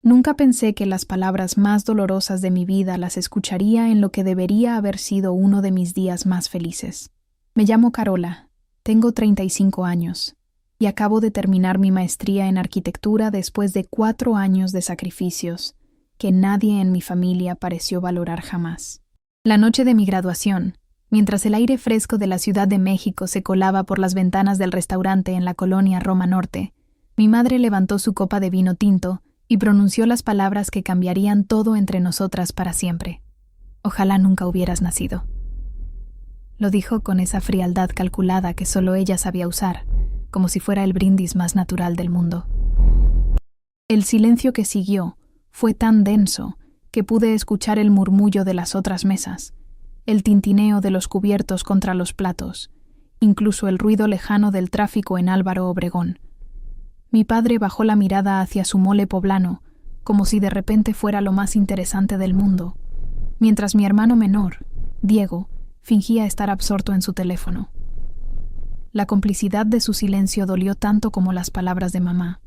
Nunca pensé que las palabras más dolorosas de mi vida las escucharía en lo que debería haber sido uno de mis días más felices. Me llamo Carola, tengo 35 años, y acabo de terminar mi maestría en arquitectura después de 4 años de sacrificios que nadie en mi familia pareció valorar jamás. La noche de mi graduación, mientras el aire fresco de la Ciudad de México se colaba por las ventanas del restaurante en la colonia Roma Norte, mi madre levantó su copa de vino tinto y pronunció las palabras que cambiarían todo entre nosotras para siempre. Ojalá nunca hubieras nacido. Lo dijo con esa frialdad calculada que solo ella sabía usar, como si fuera el brindis más natural del mundo. El silencio que siguió fue tan denso que pude escuchar el murmullo de las otras mesas, el tintineo de los cubiertos contra los platos, incluso el ruido lejano del tráfico en Álvaro Obregón. Mi padre bajó la mirada hacia su mole poblano, como si de repente fuera lo más interesante del mundo, mientras mi hermano menor, Diego, fingía estar absorto en su teléfono. La complicidad de su silencio dolió tanto como las palabras de mamá.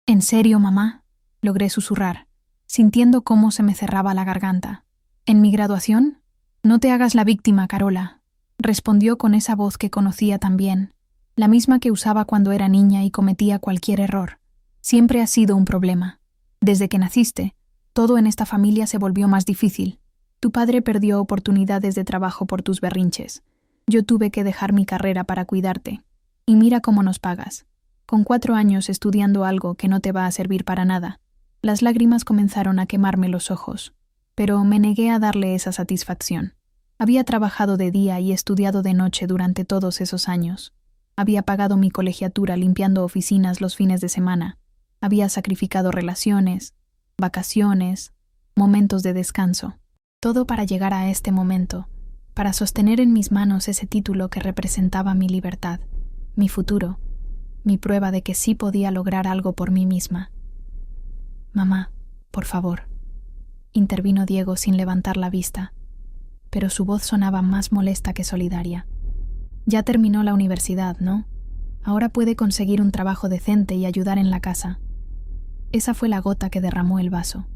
«¿En serio, mamá?», logré susurrar, sintiendo cómo se me cerraba la garganta. «¿En mi graduación? No te hagas la víctima, Carola», respondió con esa voz que conocía tan bien, la misma que usaba cuando era niña y cometía cualquier error. «Siempre ha sido un problema. Desde que naciste, todo en esta familia se volvió más difícil. Tu padre perdió oportunidades de trabajo por tus berrinches. Yo tuve que dejar mi carrera para cuidarte. Y mira cómo nos pagas. Con 4 años estudiando algo que no te va a servir para nada». Las lágrimas comenzaron a quemarme los ojos, pero me negué a darle esa satisfacción. Había trabajado de día y estudiado de noche durante todos esos años. Había pagado mi colegiatura limpiando oficinas los fines de semana. Había sacrificado relaciones, vacaciones, momentos de descanso. Todo para llegar a este momento, para sostener en mis manos ese título que representaba mi libertad, mi futuro, mi prueba de que sí podía lograr algo por mí misma. «Mamá, por favor», intervino Diego sin levantar la vista, pero su voz sonaba más molesta que solidaria. «Ya terminó la universidad, ¿no? Ahora puede conseguir un trabajo decente y ayudar en la casa». Esa fue la gota que derramó el vaso.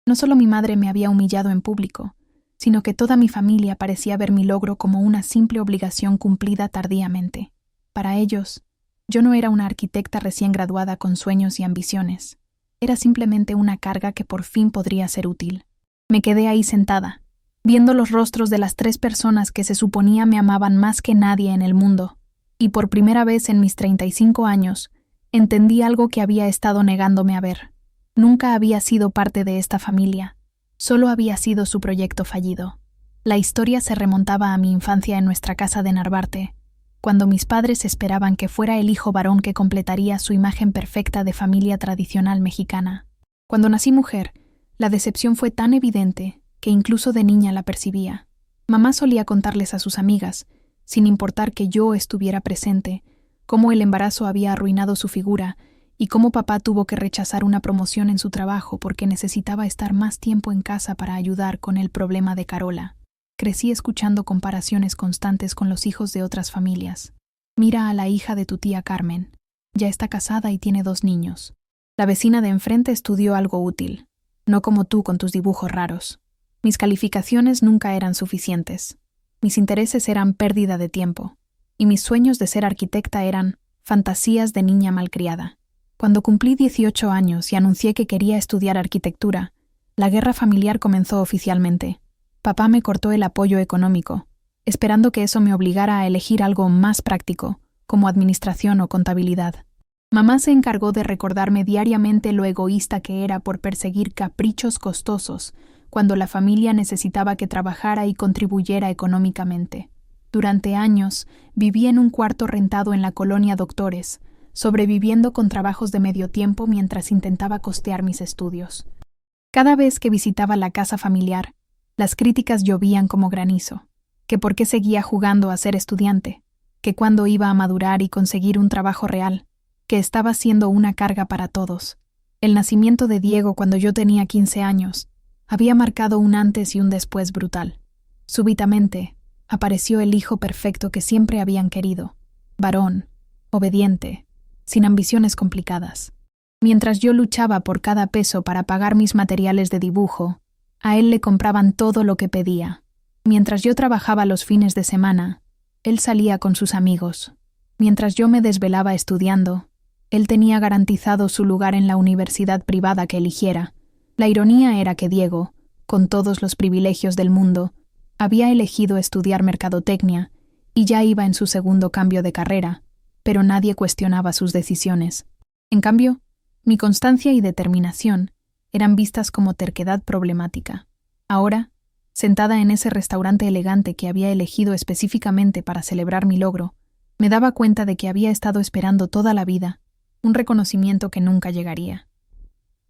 No solo mi madre me había humillado en público, sino que toda mi familia parecía ver mi logro como una simple obligación cumplida tardíamente. Para ellos, yo no era una arquitecta recién graduada con sueños y ambiciones. Era simplemente una carga que por fin podría ser útil. Me quedé ahí sentada, viendo los rostros de las 3 personas que se suponía me amaban más que nadie en el mundo, y por primera vez en mis 35 años, entendí algo que había estado negándome a ver. Nunca había sido parte de esta familia, solo había sido su proyecto fallido. La historia se remontaba a mi infancia en nuestra casa de Narvarte, cuando mis padres esperaban que fuera el hijo varón que completaría su imagen perfecta de familia tradicional mexicana. Cuando nací mujer, la decepción fue tan evidente que incluso de niña la percibía. Mamá solía contarles a sus amigas, sin importar que yo estuviera presente, cómo el embarazo había arruinado su figura y cómo papá tuvo que rechazar una promoción en su trabajo porque necesitaba estar más tiempo en casa para ayudar con el problema de Carola. Crecí escuchando comparaciones constantes con los hijos de otras familias. «Mira a la hija de tu tía Carmen. Ya está casada y tiene 2 niños. La vecina de enfrente estudió algo útil, no como tú con tus dibujos raros». Mis calificaciones nunca eran suficientes. Mis intereses eran pérdida de tiempo. Y mis sueños de ser arquitecta eran fantasías de niña malcriada. Cuando cumplí 18 años y anuncié que quería estudiar arquitectura, la guerra familiar comenzó oficialmente. Papá me cortó el apoyo económico, esperando que eso me obligara a elegir algo más práctico, como administración o contabilidad. Mamá se encargó de recordarme diariamente lo egoísta que era por perseguir caprichos costosos, cuando la familia necesitaba que trabajara y contribuyera económicamente. Durante años, viví en un cuarto rentado en la colonia Doctores, sobreviviendo con trabajos de medio tiempo mientras intentaba costear mis estudios. Cada vez que visitaba la casa familiar, las críticas llovían como granizo, que por qué seguía jugando a ser estudiante, que cuándo iba a madurar y conseguir un trabajo real, que estaba siendo una carga para todos. El nacimiento de Diego cuando yo tenía 15 años había marcado un antes y un después brutal. Súbitamente, apareció el hijo perfecto que siempre habían querido, varón, obediente, sin ambiciones complicadas. Mientras yo luchaba por cada peso para pagar mis materiales de dibujo, a él le compraban todo lo que pedía. Mientras yo trabajaba los fines de semana, él salía con sus amigos. Mientras yo me desvelaba estudiando, él tenía garantizado su lugar en la universidad privada que eligiera. La ironía era que Diego, con todos los privilegios del mundo, había elegido estudiar mercadotecnia y ya iba en su segundo cambio de carrera, pero nadie cuestionaba sus decisiones. En cambio, mi constancia y determinación eran vistas como terquedad problemática. Ahora, sentada en ese restaurante elegante que había elegido específicamente para celebrar mi logro, me daba cuenta de que había estado esperando toda la vida un reconocimiento que nunca llegaría.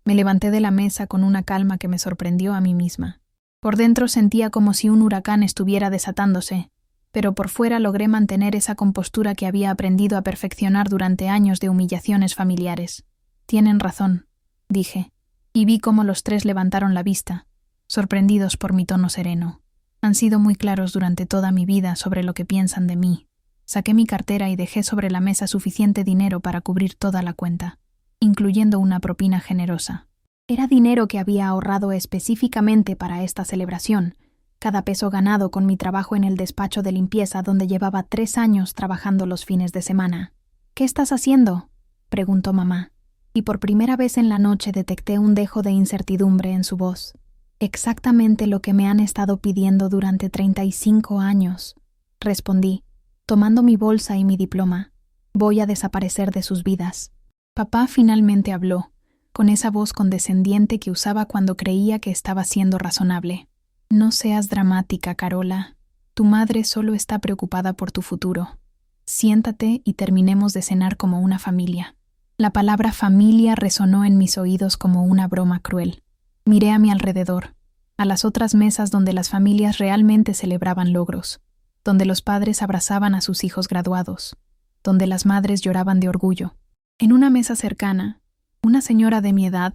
Me levanté de la mesa con una calma que me sorprendió a mí misma. Por dentro sentía como si un huracán estuviera desatándose, pero por fuera logré mantener esa compostura que había aprendido a perfeccionar durante años de humillaciones familiares. Tienen razón, dije, y vi cómo los tres levantaron la vista, sorprendidos por mi tono sereno. Han sido muy claros durante toda mi vida sobre lo que piensan de mí. Saqué mi cartera y dejé sobre la mesa suficiente dinero para cubrir toda la cuenta, incluyendo una propina generosa. Era dinero que había ahorrado específicamente para esta celebración, cada peso ganado con mi trabajo en el despacho de limpieza donde llevaba 3 años trabajando los fines de semana. «¿Qué estás haciendo?», preguntó mamá, y por primera vez en la noche detecté un dejo de incertidumbre en su voz. «Exactamente lo que me han estado pidiendo durante 35 años», respondí, tomando mi bolsa y mi diploma. «Voy a desaparecer de sus vidas». Papá finalmente habló, con esa voz condescendiente que usaba cuando creía que estaba siendo razonable. «No seas dramática, Carola. Tu madre solo está preocupada por tu futuro. Siéntate y terminemos de cenar como una familia». La palabra familia resonó en mis oídos como una broma cruel. Miré a mi alrededor, a las otras mesas donde las familias realmente celebraban logros, donde los padres abrazaban a sus hijos graduados, donde las madres lloraban de orgullo. En una mesa cercana, una señora de mi edad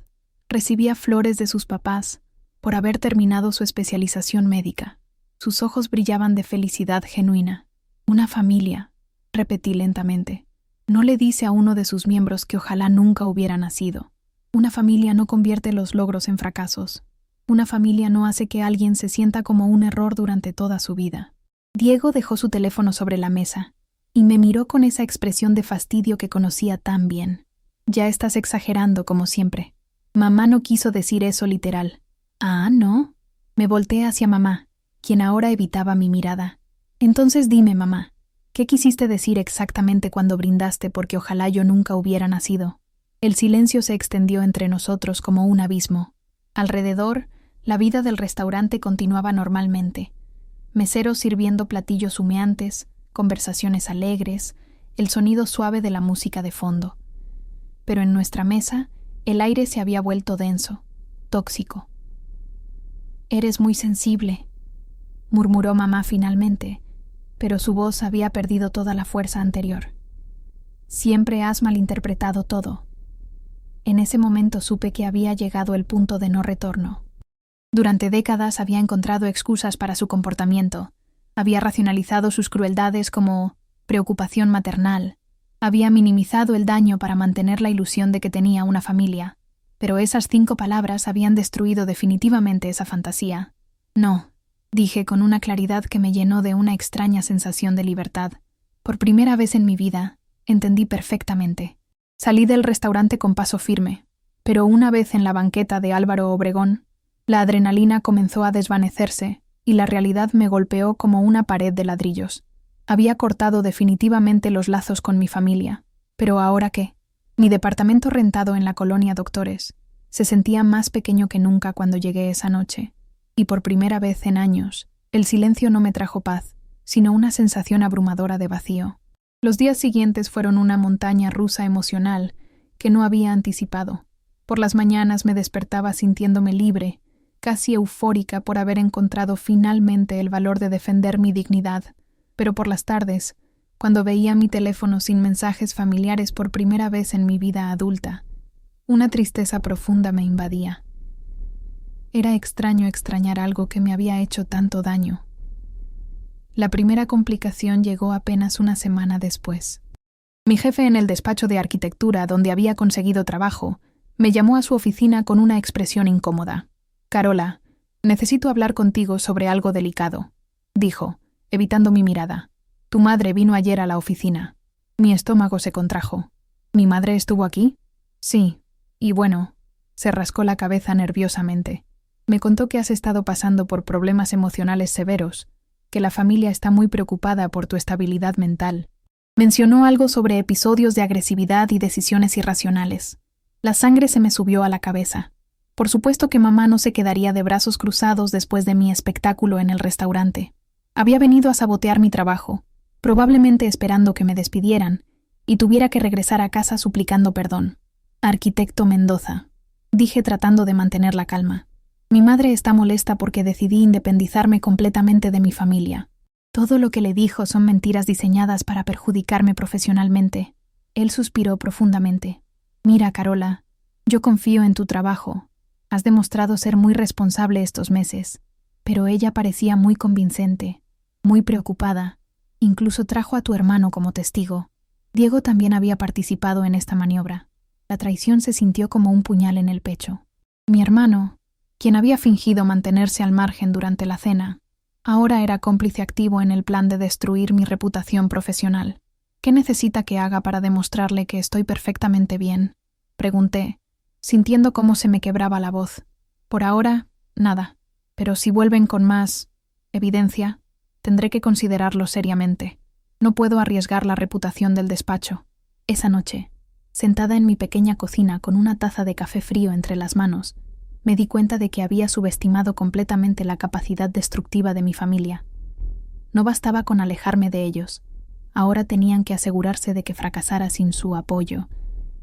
recibía flores de sus papás por haber terminado su especialización médica. Sus ojos brillaban de felicidad genuina. «Una familia», repetí lentamente. No le dice a uno de sus miembros que ojalá nunca hubiera nacido. Una familia no convierte los logros en fracasos. Una familia no hace que alguien se sienta como un error durante toda su vida. Diego dejó su teléfono sobre la mesa y me miró con esa expresión de fastidio que conocía tan bien. «Ya estás exagerando, como siempre. Mamá no quiso decir eso literal». «Ah, ¿no?». Me volteé hacia mamá, quien ahora evitaba mi mirada. «Entonces dime, mamá, ¿qué quisiste decir exactamente cuando brindaste porque ojalá yo nunca hubiera nacido?». El silencio se extendió entre nosotros como un abismo. Alrededor, la vida del restaurante continuaba normalmente. Meseros sirviendo platillos humeantes, conversaciones alegres, el sonido suave de la música de fondo. Pero en nuestra mesa, el aire se había vuelto denso, tóxico. «Eres muy sensible», murmuró mamá finalmente, pero su voz había perdido toda la fuerza anterior. «Siempre has malinterpretado todo». En ese momento supe que había llegado el punto de no retorno. Durante décadas había encontrado excusas para su comportamiento. Había racionalizado sus crueldades como preocupación maternal. Había minimizado el daño para mantener la ilusión de que tenía una familia. Pero esas 5 palabras habían destruido definitivamente esa fantasía. «No», dije con una claridad que me llenó de una extraña sensación de libertad. Por primera vez en mi vida, entendí perfectamente. Salí del restaurante con paso firme, pero una vez en la banqueta de Álvaro Obregón, la adrenalina comenzó a desvanecerse y la realidad me golpeó como una pared de ladrillos. Había cortado definitivamente los lazos con mi familia, pero ¿ahora qué? Mi departamento rentado en la colonia Doctores se sentía más pequeño que nunca cuando llegué esa noche, y por primera vez en años, el silencio no me trajo paz, sino una sensación abrumadora de vacío. Los días siguientes fueron una montaña rusa emocional que no había anticipado. Por las mañanas me despertaba sintiéndome libre, casi eufórica por haber encontrado finalmente el valor de defender mi dignidad, pero por las tardes, cuando veía mi teléfono sin mensajes familiares por primera vez en mi vida adulta, una tristeza profunda me invadía. Era extraño extrañar algo que me había hecho tanto daño. La primera complicación llegó apenas una semana después. Mi jefe en el despacho de arquitectura donde había conseguido trabajo Me llamó a su oficina con una expresión incómoda. «Carola, necesito hablar contigo sobre algo delicado», dijo, evitando mi mirada. «Tu madre vino ayer a la oficina». Mi estómago se contrajo. «¿Mi madre estuvo aquí?» «Sí. Y bueno», se rascó la cabeza nerviosamente. «Me contó que has estado pasando por problemas emocionales severos, que la familia está muy preocupada por tu estabilidad mental». Mencionó algo sobre episodios de agresividad y decisiones irracionales. La sangre se me subió a la cabeza. Por supuesto que mamá no se quedaría de brazos cruzados después de mi espectáculo en el restaurante. Había venido a sabotear mi trabajo, probablemente esperando que me despidieran y tuviera que regresar a casa suplicando perdón. «Arquitecto Mendoza», dije tratando de mantener la calma. «Mi madre está molesta porque decidí independizarme completamente de mi familia. Todo lo que le dijo son mentiras diseñadas para perjudicarme profesionalmente». Él suspiró profundamente. «Mira, Carola, yo confío en tu trabajo. Has demostrado ser muy responsable estos meses». Pero ella parecía muy convincente, muy preocupada. Incluso trajo a tu hermano como testigo. Diego también había participado en esta maniobra. La traición se sintió como un puñal en el pecho. Mi hermano, quien había fingido mantenerse al margen durante la cena, ahora era cómplice activo en el plan de destruir mi reputación profesional. «¿Qué necesita que haga para demostrarle que estoy perfectamente bien?», pregunté, sintiendo cómo se me quebraba la voz. «Por ahora, nada. Pero si vuelven con más evidencia, tendré que considerarlo seriamente. No puedo arriesgar la reputación del despacho». Esa noche, sentada en mi pequeña cocina con una taza de café frío entre las manos, me di cuenta de que había subestimado completamente la capacidad destructiva de mi familia. No bastaba con alejarme de ellos. Ahora tenían que asegurarse de que fracasara sin su apoyo,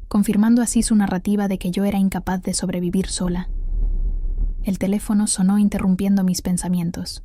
confirmando así su narrativa de que yo era incapaz de sobrevivir sola. El teléfono sonó interrumpiendo mis pensamientos.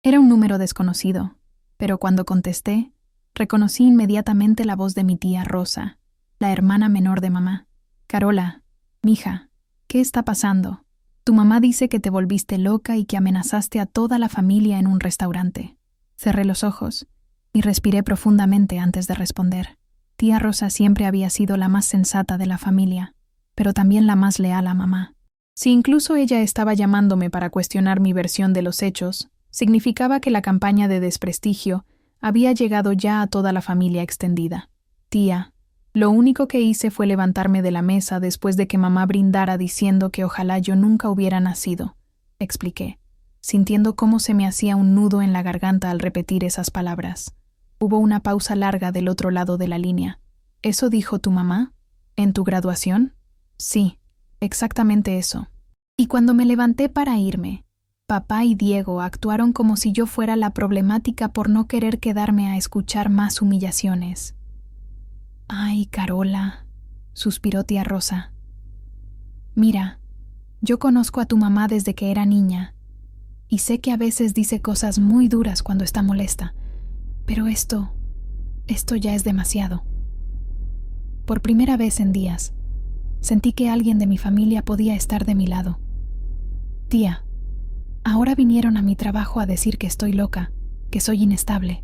Era un número desconocido, pero cuando contesté, reconocí inmediatamente la voz de mi tía Rosa, la hermana menor de mamá. «Carola, mija, ¿qué está pasando? Tu mamá dice que te volviste loca y que amenazaste a toda la familia en un restaurante». Cerré los ojos y respiré profundamente antes de responder. Tía Rosa siempre había sido la más sensata de la familia, pero también la más leal a mamá. Si incluso ella estaba llamándome para cuestionar mi versión de los hechos, significaba que la campaña de desprestigio había llegado ya a toda la familia extendida. «Tía, lo único que hice fue levantarme de la mesa después de que mamá brindara diciendo que ojalá yo nunca hubiera nacido», expliqué, sintiendo cómo se me hacía un nudo en la garganta al repetir esas palabras. Hubo una pausa larga del otro lado de la línea. «¿Eso dijo tu mamá? ¿En tu graduación?» «Sí, exactamente eso. Y cuando me levanté para irme, papá y Diego actuaron como si yo fuera la problemática por no querer quedarme a escuchar más humillaciones». «Ay, Carola», suspiró tía Rosa. «Mira, yo conozco a tu mamá desde que era niña, y sé que a veces dice cosas muy duras cuando está molesta, pero esto ya es demasiado. Por primera vez en días, sentí que alguien de mi familia podía estar de mi lado. Tía, ahora vinieron a mi trabajo a decir que estoy loca, que soy inestable.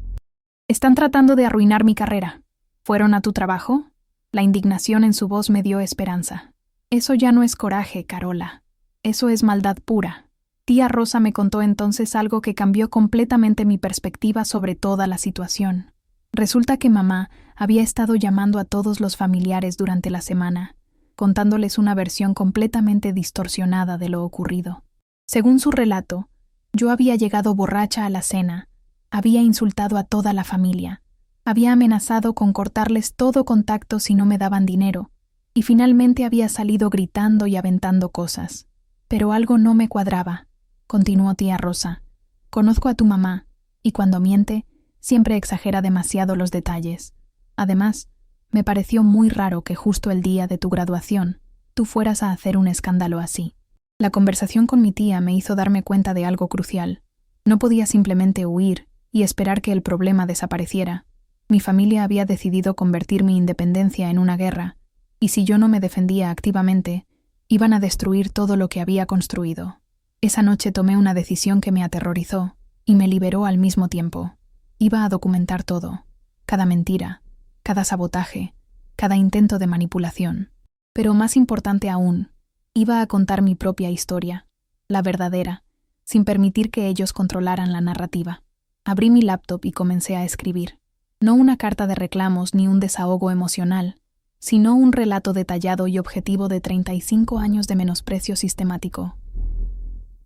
Están tratando de arruinar mi carrera. ¿Fueron a tu trabajo?». La indignación en su voz me dio esperanza. «Eso ya no es coraje, Carola. Eso es maldad pura». Tía Rosa me contó entonces algo que cambió completamente mi perspectiva sobre toda la situación. Resulta que mamá había estado llamando a todos los familiares durante la semana, contándoles una versión completamente distorsionada de lo ocurrido. Según su relato, yo había llegado borracha a la cena, había insultado a toda la familia, había amenazado con cortarles todo contacto si no me daban dinero, y finalmente había salido gritando y aventando cosas. «Pero algo no me cuadraba», continuó tía Rosa. «Conozco a tu mamá, y cuando miente, siempre exagera demasiado los detalles. Además, me pareció muy raro que justo el día de tu graduación tú fueras a hacer un escándalo así». La conversación con mi tía me hizo darme cuenta de algo crucial. No podía simplemente huir y esperar que el problema desapareciera. Mi familia había decidido convertir mi independencia en una guerra, y si yo no me defendía activamente, iban a destruir todo lo que había construido. Esa noche tomé una decisión que me aterrorizó y me liberó al mismo tiempo. Iba a documentar todo, cada mentira, cada sabotaje, cada intento de manipulación. Pero más importante aún, iba a contar mi propia historia, la verdadera, sin permitir que ellos controlaran la narrativa. Abrí mi laptop y comencé a escribir. No una carta de reclamos ni un desahogo emocional, sino un relato detallado y objetivo de 35 años de menosprecio sistemático.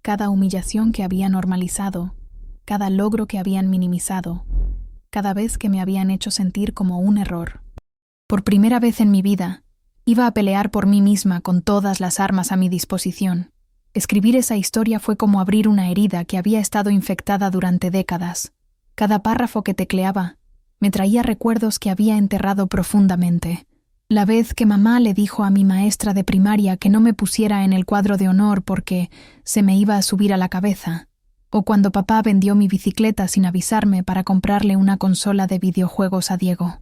Cada humillación que había normalizado, cada logro que habían minimizado, cada vez que me habían hecho sentir como un error. Por primera vez en mi vida, iba a pelear por mí misma con todas las armas a mi disposición. Escribir esa historia fue como abrir una herida que había estado infectada durante décadas. Cada párrafo que tecleaba me traía recuerdos que había enterrado profundamente. La vez que mamá le dijo a mi maestra de primaria que no me pusiera en el cuadro de honor porque se me iba a subir a la cabeza. O cuando papá vendió mi bicicleta sin avisarme para comprarle una consola de videojuegos a Diego.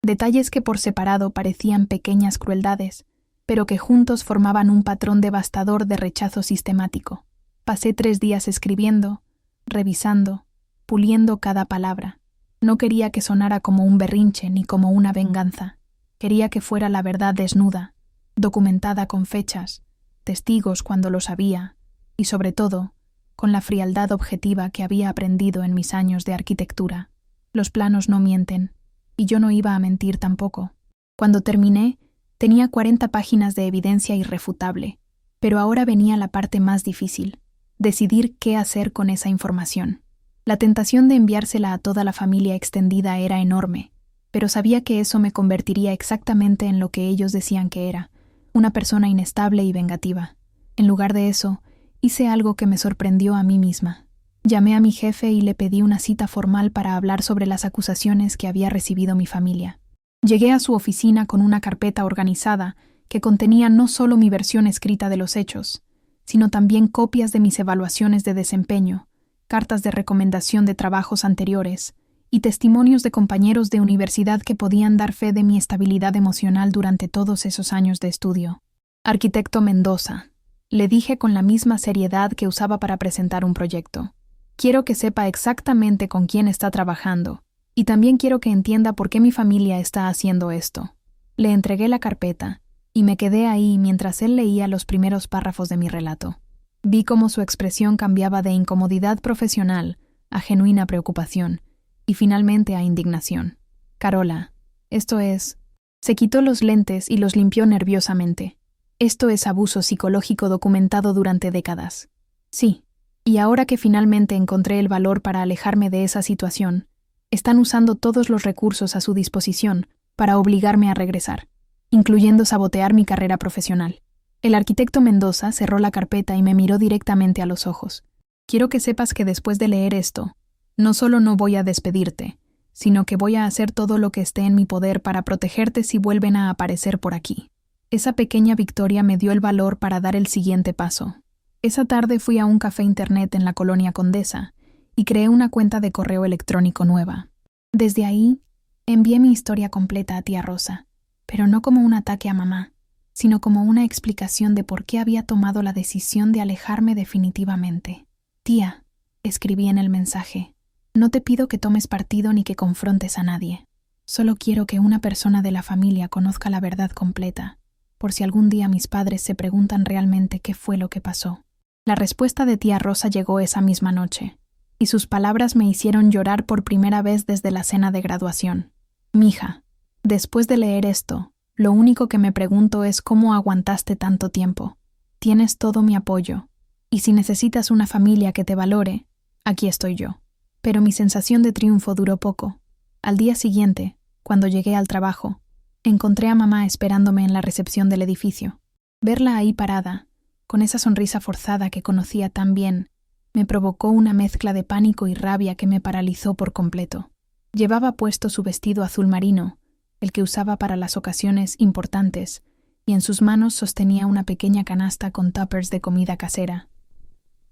Detalles que por separado parecían pequeñas crueldades, pero que juntos formaban un patrón devastador de rechazo sistemático. Pasé 3 días escribiendo, revisando, puliendo cada palabra. No quería que sonara como un berrinche ni como una venganza. Quería que fuera la verdad desnuda, documentada con fechas, testigos cuando los había, y sobre todo, con la frialdad objetiva que había aprendido en mis años de arquitectura. Los planos no mienten, y yo no iba a mentir tampoco. Cuando terminé, tenía 40 páginas de evidencia irrefutable, pero ahora venía la parte más difícil, decidir qué hacer con esa información. La tentación de enviársela a toda la familia extendida era enorme, pero sabía que eso me convertiría exactamente en lo que ellos decían que era, una persona inestable y vengativa. En lugar de eso, hice algo que me sorprendió a mí misma. Llamé a mi jefe y le pedí una cita formal para hablar sobre las acusaciones que había recibido mi familia. Llegué a su oficina con una carpeta organizada que contenía no solo mi versión escrita de los hechos, sino también copias de mis evaluaciones de desempeño, cartas de recomendación de trabajos anteriores y testimonios de compañeros de universidad que podían dar fe de mi estabilidad emocional durante todos esos años de estudio. Arquitecto Mendoza, le dije con la misma seriedad que usaba para presentar un proyecto. Quiero que sepa exactamente con quién está trabajando, y también quiero que entienda por qué mi familia está haciendo esto. Le entregué la carpeta, y me quedé ahí mientras él leía los primeros párrafos de mi relato. Vi cómo su expresión cambiaba de incomodidad profesional a genuina preocupación, y finalmente a indignación. Carola, esto es... Se quitó los lentes y los limpió nerviosamente. Esto es abuso psicológico documentado durante décadas. Sí, y ahora que finalmente encontré el valor para alejarme de esa situación, están usando todos los recursos a su disposición para obligarme a regresar, incluyendo sabotear mi carrera profesional. El arquitecto Mendoza cerró la carpeta y me miró directamente a los ojos. Quiero que sepas que después de leer esto, no solo no voy a despedirte, sino que voy a hacer todo lo que esté en mi poder para protegerte si vuelven a aparecer por aquí. Esa pequeña victoria me dio el valor para dar el siguiente paso. Esa tarde fui a un café internet en la colonia Condesa y creé una cuenta de correo electrónico nueva. Desde ahí, envié mi historia completa a tía Rosa, pero no como un ataque a mamá, sino como una explicación de por qué había tomado la decisión de alejarme definitivamente. Tía, escribí en el mensaje, no te pido que tomes partido ni que confrontes a nadie. Solo quiero que una persona de la familia conozca la verdad completa, por si algún día mis padres se preguntan realmente qué fue lo que pasó. La respuesta de tía Rosa llegó esa misma noche, y sus palabras me hicieron llorar por primera vez desde la cena de graduación. Mija, después de leer esto, lo único que me pregunto es cómo aguantaste tanto tiempo. Tienes todo mi apoyo, y si necesitas una familia que te valore, aquí estoy yo. Pero mi sensación de triunfo duró poco. Al día siguiente, cuando llegué al trabajo, encontré a mamá esperándome en la recepción del edificio. Verla ahí parada, con esa sonrisa forzada que conocía tan bien, me provocó una mezcla de pánico y rabia que me paralizó por completo. Llevaba puesto su vestido azul marino, el que usaba para las ocasiones importantes, y en sus manos sostenía una pequeña canasta con tuppers de comida casera.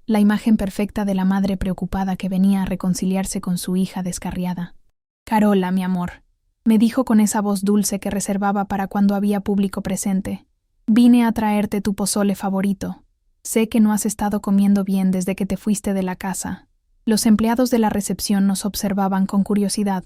La imagen perfecta de la madre preocupada que venía a reconciliarse con su hija descarriada. «Carola, mi amor», me dijo con esa voz dulce que reservaba para cuando había público presente. «Vine a traerte tu pozole favorito. Sé que no has estado comiendo bien desde que te fuiste de la casa». Los empleados de la recepción nos observaban con curiosidad,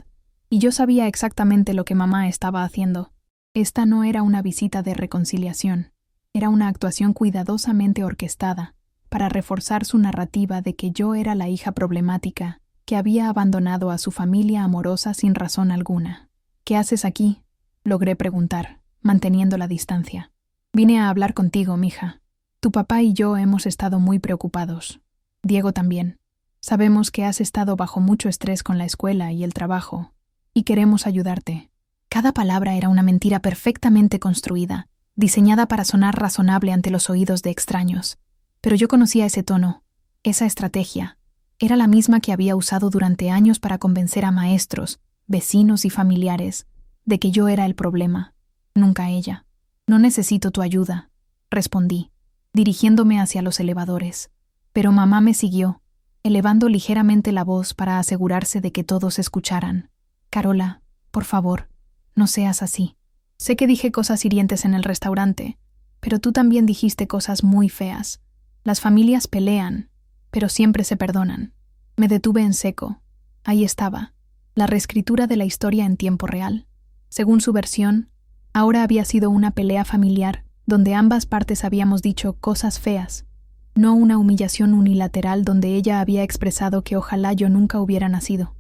y yo sabía exactamente lo que mamá estaba haciendo. Esta no era una visita de reconciliación, era una actuación cuidadosamente orquestada para reforzar su narrativa de que yo era la hija problemática que había abandonado a su familia amorosa sin razón alguna. ¿Qué haces aquí?, logré preguntar, manteniendo la distancia. Vine a hablar contigo, mija. Tu papá y yo hemos estado muy preocupados. Diego también. Sabemos que has estado bajo mucho estrés con la escuela y el trabajo, y queremos ayudarte. Cada palabra era una mentira perfectamente construida, diseñada para sonar razonable ante los oídos de extraños. Pero yo conocía ese tono, esa estrategia. Era la misma que había usado durante años para convencer a maestros, vecinos y familiares de que yo era el problema, nunca ella. No necesito tu ayuda, respondí, dirigiéndome hacia los elevadores. Pero mamá me siguió, elevando ligeramente la voz para asegurarse de que todos escucharan. Carola, por favor, no seas así. Sé que dije cosas hirientes en el restaurante, pero tú también dijiste cosas muy feas. Las familias pelean, pero siempre se perdonan. Me detuve en seco. Ahí estaba, la reescritura de la historia en tiempo real. Según su versión, ahora había sido una pelea familiar donde ambas partes habíamos dicho cosas feas, no una humillación unilateral donde ella había expresado que ojalá yo nunca hubiera nacido.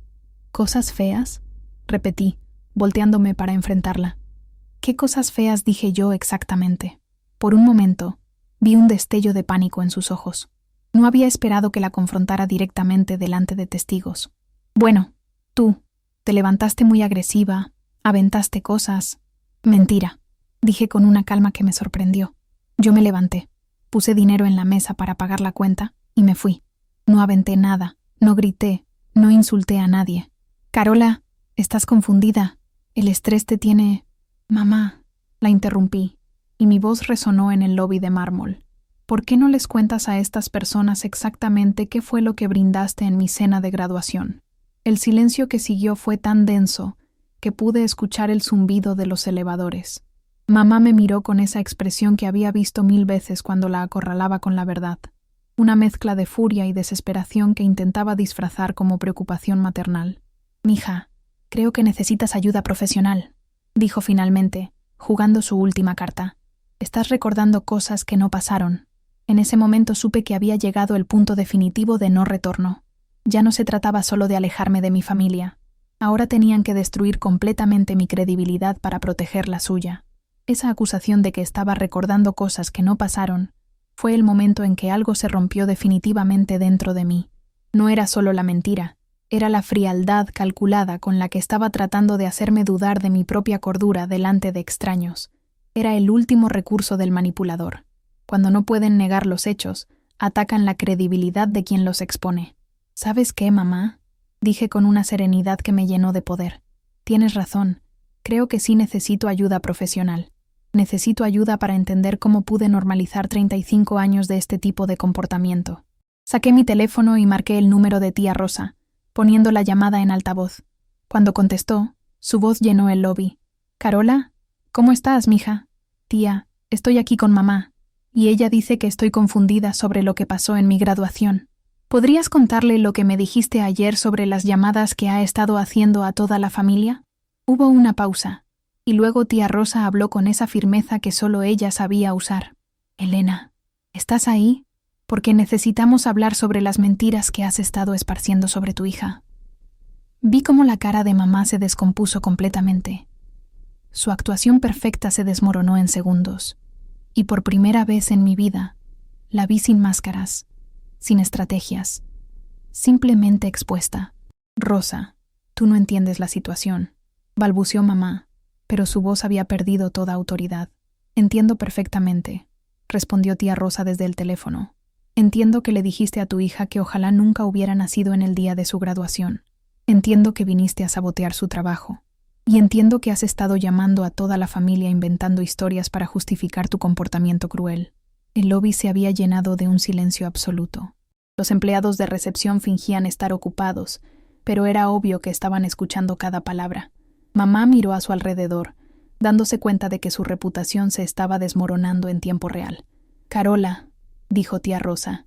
¿Cosas feas?, repetí, volteándome para enfrentarla. ¿Qué cosas feas dije yo exactamente? Por un momento, vi un destello de pánico en sus ojos. No había esperado que la confrontara directamente delante de testigos. Bueno, tú, te levantaste muy agresiva, aventaste cosas. Mentira, dije con una calma que me sorprendió. Yo me levanté, puse dinero en la mesa para pagar la cuenta y me fui. No aventé nada, no grité, no insulté a nadie. Carola, estás confundida. El estrés te tiene... Mamá, la interrumpí, y mi voz resonó en el lobby de mármol. ¿Por qué no les cuentas a estas personas exactamente qué fue lo que brindaste en mi cena de graduación? El silencio que siguió fue tan denso que pude escuchar el zumbido de los elevadores. Mamá me miró con esa expresión que había visto 1000 veces cuando la acorralaba con la verdad, una mezcla de furia y desesperación que intentaba disfrazar como preocupación maternal. «Mija, creo que necesitas ayuda profesional», dijo finalmente, jugando su última carta. «Estás recordando cosas que no pasaron». En ese momento supe que había llegado el punto definitivo de no retorno. Ya no se trataba solo de alejarme de mi familia. Ahora tenían que destruir completamente mi credibilidad para proteger la suya. Esa acusación de que estaba recordando cosas que no pasaron fue el momento en que algo se rompió definitivamente dentro de mí. No era solo la mentira, era la frialdad calculada con la que estaba tratando de hacerme dudar de mi propia cordura delante de extraños. Era el último recurso del manipulador. Cuando no pueden negar los hechos, atacan la credibilidad de quien los expone. ¿Sabes qué, mamá?, dije con una serenidad que me llenó de poder. Tienes razón. Creo que sí necesito ayuda profesional. Necesito ayuda para entender cómo pude normalizar 35 años de este tipo de comportamiento. Saqué mi teléfono y marqué el número de tía Rosa, poniendo la llamada en altavoz. Cuando contestó, su voz llenó el lobby. «¿Carola? ¿Cómo estás, mija?» «Tía, estoy aquí con mamá, y ella dice que estoy confundida sobre lo que pasó en mi graduación. ¿Podrías contarle lo que me dijiste ayer sobre las llamadas que ha estado haciendo a toda la familia?» Hubo una pausa, y luego tía Rosa habló con esa firmeza que solo ella sabía usar. «Elena, ¿estás ahí? Porque necesitamos hablar sobre las mentiras que has estado esparciendo sobre tu hija». Vi cómo la cara de mamá se descompuso completamente. Su actuación perfecta se desmoronó en segundos, y por primera vez en mi vida, la vi sin máscaras, sin estrategias, simplemente expuesta. «Rosa, tú no entiendes la situación», balbuceó mamá, pero su voz había perdido toda autoridad. «Entiendo perfectamente», respondió tía Rosa desde el teléfono. «Entiendo que le dijiste a tu hija que ojalá nunca hubiera nacido en el día de su graduación. Entiendo que viniste a sabotear su trabajo. Y entiendo que has estado llamando a toda la familia inventando historias para justificar tu comportamiento cruel». El lobby se había llenado de un silencio absoluto. Los empleados de recepción fingían estar ocupados, pero era obvio que estaban escuchando cada palabra. Mamá miró a su alrededor, dándose cuenta de que su reputación se estaba desmoronando en tiempo real. «Carola», dijo tía Rosa,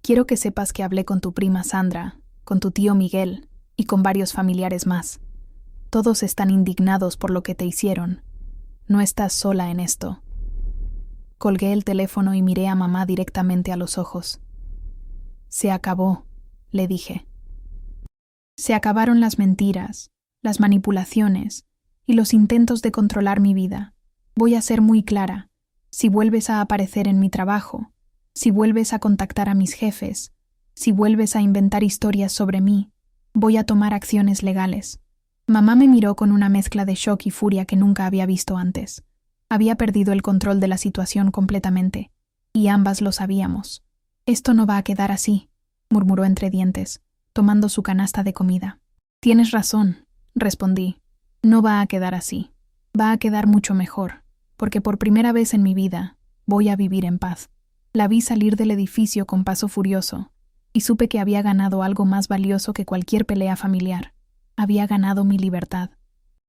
«quiero que sepas que hablé con tu prima Sandra, con tu tío Miguel y con varios familiares más. Todos están indignados por lo que te hicieron. No estás sola en esto. Colgué el teléfono y miré a mamá directamente a los ojos. Se acabó, le dije. Se acabaron las mentiras, las manipulaciones y los intentos de controlar mi vida. Voy a ser muy clara. Si vuelves a aparecer en mi trabajo, si vuelves a contactar a mis jefes, si vuelves a inventar historias sobre mí, voy a tomar acciones legales. Mamá me miró con una mezcla de shock y furia que nunca había visto antes. Había perdido el control de la situación completamente, y ambas lo sabíamos. Esto no va a quedar así, murmuró entre dientes, tomando su canasta de comida. Tienes razón, respondí. No va a quedar así. Va a quedar mucho mejor, porque por primera vez en mi vida voy a vivir en paz. La vi salir del edificio con paso furioso, y supe que había ganado algo más valioso que cualquier pelea familiar. Había ganado mi libertad.